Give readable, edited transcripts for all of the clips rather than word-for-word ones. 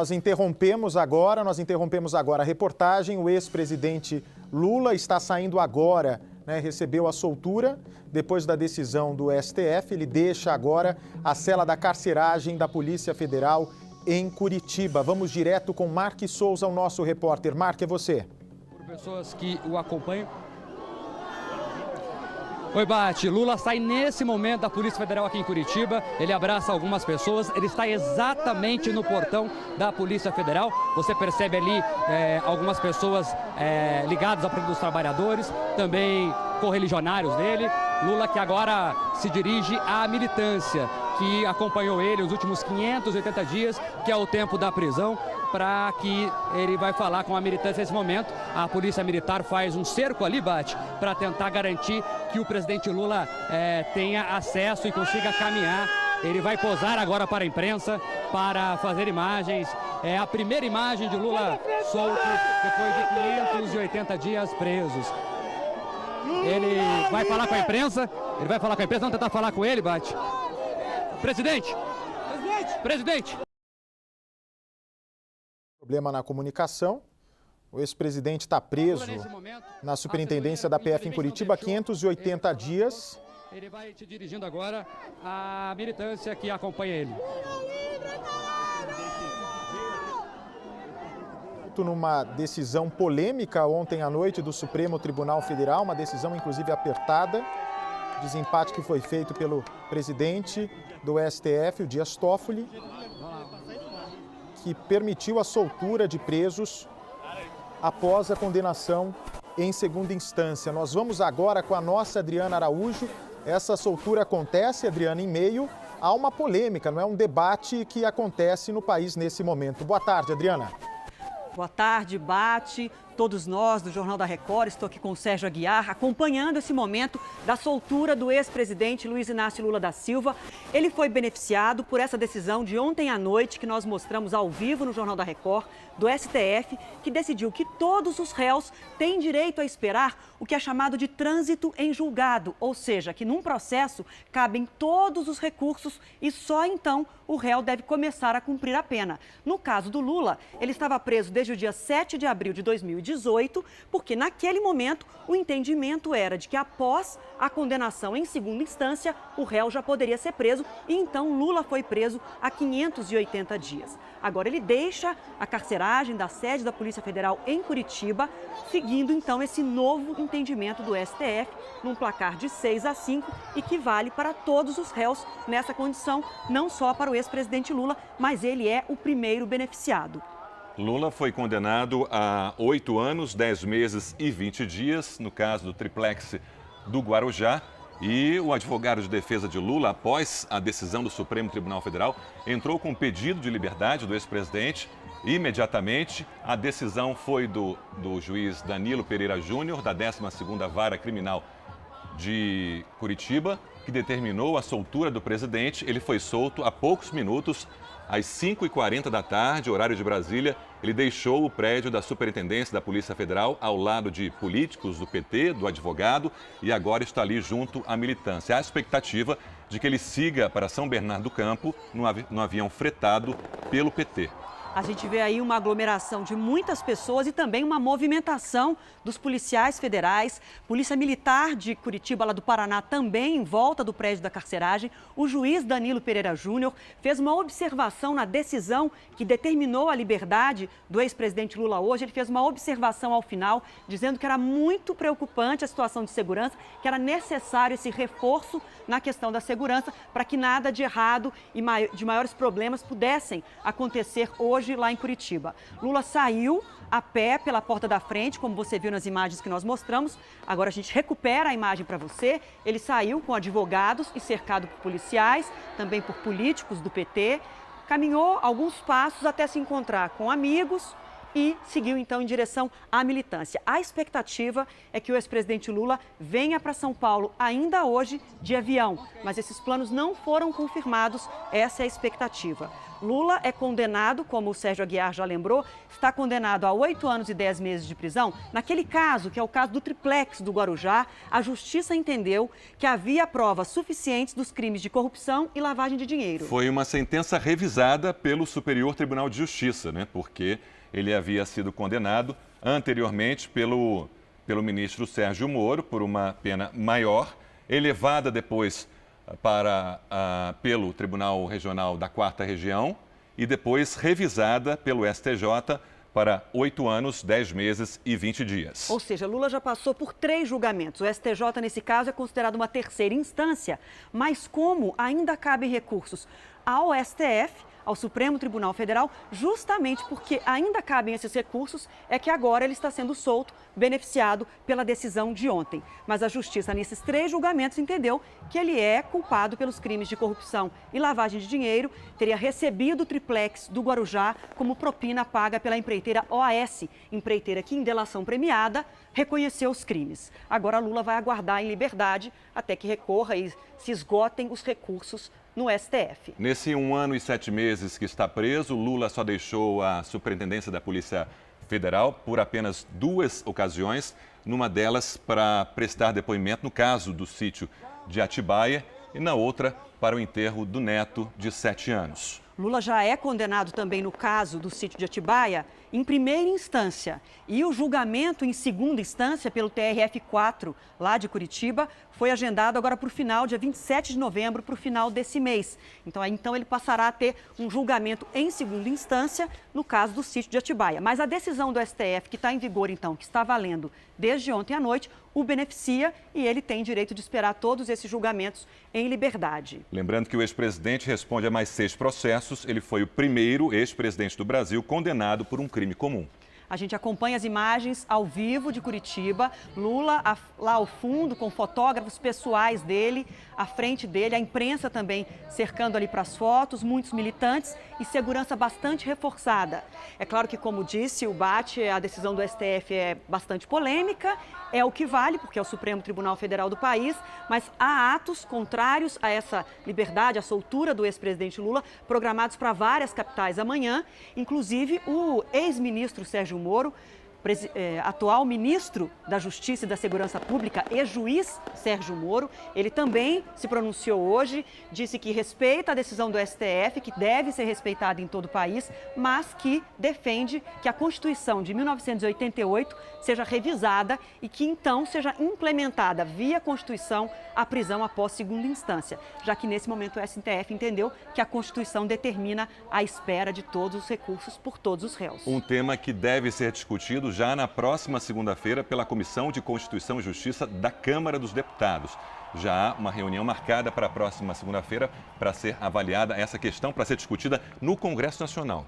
Nós interrompemos agora a reportagem. O ex-presidente Lula está saindo agora, recebeu a soltura depois da decisão do STF. Ele deixa agora a cela da carceragem da Polícia Federal em Curitiba. Vamos direto com Mark Souza, o nosso repórter. Mark, é você. Por pessoas que o acompanham. Oi, Bate. Lula sai nesse momento da Polícia Federal aqui em Curitiba. Ele abraça algumas pessoas. Ele está exatamente no portão da Polícia Federal. Você percebe ali algumas pessoas ligadas ao Partido dos Trabalhadores, também correligionários dele. Lula que agora se dirige à militância que acompanhou ele os últimos 580 dias, que é o tempo da prisão, para que ele vai falar com a militância nesse momento. A Polícia Militar faz um cerco ali, Bate, para tentar garantir que o presidente Lula tenha acesso e consiga caminhar. Ele vai posar agora para a imprensa para fazer imagens. É a primeira imagem de Lula solto depois de 580 dias presos. Ele vai falar com a imprensa, vamos tentar falar com ele, Bate. Presidente! Presidente! Problema na comunicação. O ex-presidente está preso na superintendência da PF em Curitiba há 580 dias. Ele vai se dirigindo agora à militância que acompanha ele. Numa decisão polêmica ontem à noite do Supremo Tribunal Federal, uma decisão inclusive apertada, desempate que foi feito pelo presidente do STF, o Dias Toffoli, que permitiu a soltura de presos após a condenação em segunda instância. Nós vamos agora com a nossa Adriana Araújo. Essa soltura acontece, Adriana, em meio a uma polêmica, não é um debate que acontece no país nesse momento. Boa tarde, Adriana. Boa tarde, Bate. Todos nós do Jornal da Record, estou aqui com o Sérgio Aguiar, acompanhando esse momento da soltura do ex-presidente Luiz Inácio Lula da Silva. Ele foi beneficiado por essa decisão de ontem à noite, que nós mostramos ao vivo no Jornal da Record, do STF, que decidiu que todos os réus têm direito a esperar o que é chamado de trânsito em julgado, ou seja, que num processo cabem todos os recursos e só então o réu deve começar a cumprir a pena. No caso do Lula, ele estava preso desde o dia 7 de abril de 2018, porque naquele momento o entendimento era de que após a condenação em segunda instância, o réu já poderia ser preso e então Lula foi preso há 580 dias. Agora ele deixa a carceragem da sede da Polícia Federal em Curitiba, seguindo então esse novo entendimento do STF, num placar de 6-5 e que vale para todos os réus nessa condição, não só para o ex-presidente Lula, mas ele é o primeiro beneficiado. Lula foi condenado a 8 anos, 10 meses e 20 dias, no caso do triplex do Guarujá. E o advogado de defesa de Lula, após a decisão do Supremo Tribunal Federal, entrou com pedido de liberdade do ex-presidente. Imediatamente, a decisão foi do juiz Danilo Pereira Júnior, da 12ª Vara Criminal de Curitiba, que determinou a soltura do presidente. Ele foi solto há poucos minutos. Às 5h40 da tarde, horário de Brasília, ele deixou o prédio da Superintendência da Polícia Federal ao lado de políticos do PT, do advogado, e agora está ali junto à militância. Há a expectativa de que ele siga para São Bernardo do Campo no avião fretado pelo PT. A gente vê aí uma aglomeração de muitas pessoas e também uma movimentação dos policiais federais. Polícia Militar de Curitiba, lá do Paraná, também em volta do prédio da carceragem. O juiz Danilo Pereira Júnior fez uma observação na decisão que determinou a liberdade do ex-presidente Lula hoje. Ele fez uma observação ao final, dizendo que era muito preocupante a situação de segurança, que era necessário esse reforço na questão da segurança para que nada de errado e de maiores problemas pudessem acontecer hoje lá em Curitiba. Lula saiu a pé pela porta da frente, como você viu nas imagens que nós mostramos. Agora a gente recupera a imagem para você. Ele saiu com advogados e cercado por policiais, também por políticos do PT. Caminhou alguns passos até se encontrar com amigos e seguiu então em direção à militância. A expectativa é que o ex-presidente Lula venha para São Paulo ainda hoje de avião, mas esses planos não foram confirmados, essa é a expectativa. Lula é condenado, como o Sérgio Aguiar já lembrou, está condenado a 8 anos e 10 meses de prisão. Naquele caso, que é o caso do triplex do Guarujá, a Justiça entendeu que havia provas suficientes dos crimes de corrupção e lavagem de dinheiro. Foi uma sentença revisada pelo Superior Tribunal de Justiça, né? Porque ele havia sido condenado anteriormente pelo ministro Sérgio Moro por uma pena maior, elevada depois pelo Tribunal Regional da 4ª Região e depois revisada pelo STJ para 8 anos, 10 meses e 20 dias. Ou seja, Lula já passou por 3 julgamentos. O STJ, nesse caso, é considerado uma terceira instância, mas como ainda cabem recursos ao STF, ao Supremo Tribunal Federal, justamente porque ainda cabem esses recursos, é que agora ele está sendo solto, beneficiado pela decisão de ontem. Mas a Justiça, nesses 3 julgamentos, entendeu que ele é culpado pelos crimes de corrupção e lavagem de dinheiro, teria recebido o triplex do Guarujá como propina paga pela empreiteira OAS, empreiteira que, em delação premiada, reconheceu os crimes. Agora Lula vai aguardar em liberdade até que recorra e se esgotem os recursos no STF. Nesse 1 ano e 7 meses que está preso, Lula só deixou a Superintendência da Polícia Federal por apenas 2 ocasiões, numa delas para prestar depoimento no caso do sítio de Atibaia e na outra para o enterro do neto de 7 anos. Lula já é condenado também no caso do sítio de Atibaia em primeira instância. E o julgamento em segunda instância pelo TRF4, lá de Curitiba, foi agendado agora para o final, dia 27 de novembro, para o final desse mês. Então ele passará a ter um julgamento em segunda instância no caso do sítio de Atibaia. Mas a decisão do STF, que está em vigor então, que está valendo desde ontem à noite, o beneficia e ele tem direito de esperar todos esses julgamentos em liberdade. Lembrando que o ex-presidente responde a mais 6 processos. Ele foi o primeiro ex-presidente do Brasil condenado por um crime comum. A gente acompanha as imagens ao vivo de Curitiba, Lula lá ao fundo com fotógrafos pessoais dele, à frente dele, a imprensa também cercando ali para as fotos, muitos militantes e segurança bastante reforçada. É claro que, como disse o Bate, a decisão do STF é bastante polêmica, é o que vale, porque é o Supremo Tribunal Federal do país, mas há atos contrários a essa liberdade, a soltura do ex-presidente Lula, programados para várias capitais amanhã, inclusive o ex-ministro Sérgio Moro, atual ministro da Justiça e da Segurança Pública e juiz Sérgio Moro, ele também se pronunciou hoje, disse que respeita a decisão do STF, que deve ser respeitada em todo o país, mas que defende que a Constituição de 1988 seja revisada e que então seja implementada via Constituição a prisão após segunda instância, já que nesse momento o STF entendeu que a Constituição determina a espera de todos os recursos por todos os réus. Um tema que deve ser discutido já na próxima segunda-feira pela Comissão de Constituição e Justiça da Câmara dos Deputados. Já há uma reunião marcada para a próxima segunda-feira para ser avaliada essa questão, para ser discutida no Congresso Nacional.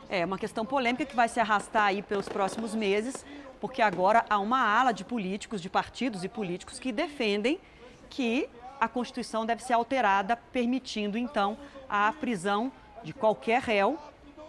É uma questão polêmica que vai se arrastar aí pelos próximos meses, porque agora há uma ala de políticos, de partidos e políticos que defendem que a Constituição deve ser alterada, permitindo então a prisão de qualquer réu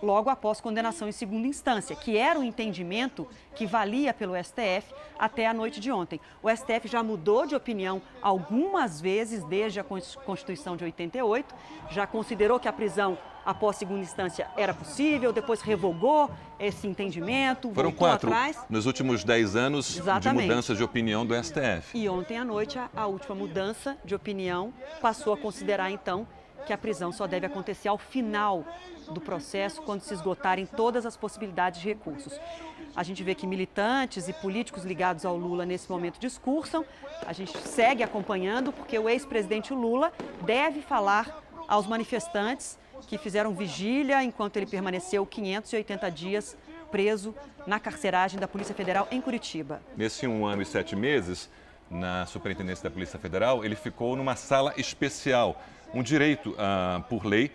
logo após condenação em segunda instância, que era o entendimento que valia pelo STF até a noite de ontem. O STF já mudou de opinião algumas vezes desde a Constituição de 88, já considerou que a prisão após segunda instância era possível, depois revogou esse entendimento, Foram voltou 4 atrás. nos últimos 10 anos Exatamente. de mudança de opinião do STF. E ontem à noite, a última mudança de opinião passou a considerar, então, que a prisão só deve acontecer ao final do processo, quando se esgotarem todas as possibilidades de recursos. A gente vê que militantes e políticos ligados ao Lula nesse momento discursam. A gente segue acompanhando, porque o ex-presidente Lula deve falar aos manifestantes que fizeram vigília enquanto ele permaneceu 580 dias preso na carceragem da Polícia Federal em Curitiba. Nesse 1 ano e 7 meses, na Superintendência da Polícia Federal, ele ficou numa sala especial, um direito por lei,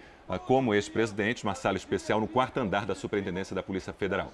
como ex-presidente, uma sala especial no 4º andar da Superintendência da Polícia Federal.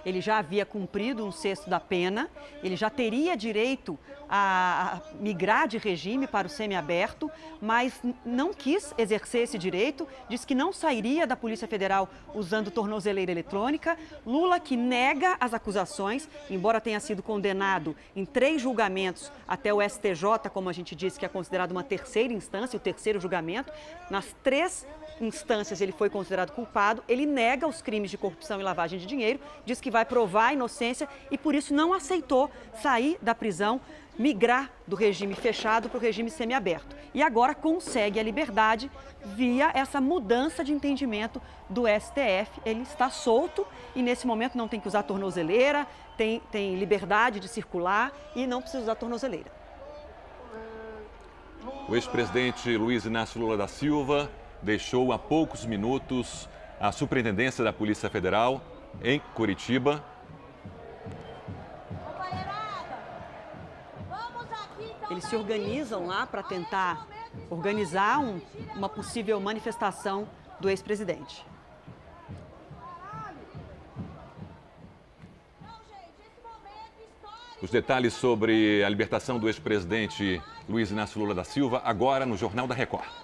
ele já havia cumprido 1/6 da pena, ele já teria direito a migrar de regime para o semiaberto, mas não quis exercer esse direito, disse que não sairia da Polícia Federal usando tornozeleira eletrônica. Lula, que nega as acusações, embora tenha sido condenado em 3 julgamentos até o STJ, como a gente disse, que é considerado uma terceira instância, o terceiro julgamento. Nas 3 instâncias ele foi considerado culpado, ele nega os crimes de corrupção e lavagem de dinheiro, diz que vai provar a inocência e por isso não aceitou sair da prisão, migrar do regime fechado para o regime semiaberto. E agora consegue a liberdade via essa mudança de entendimento do STF. Ele está solto e nesse momento não tem que usar tornozeleira, tem liberdade de circular e não precisa usar tornozeleira. O ex-presidente Luiz Inácio Lula da Silva deixou há poucos minutos a Superintendência da Polícia Federal em Curitiba. Eles se organizam lá para tentar organizar uma possível manifestação do ex-presidente. Os detalhes sobre a libertação do ex-presidente Luiz Inácio Lula da Silva agora no Jornal da Record.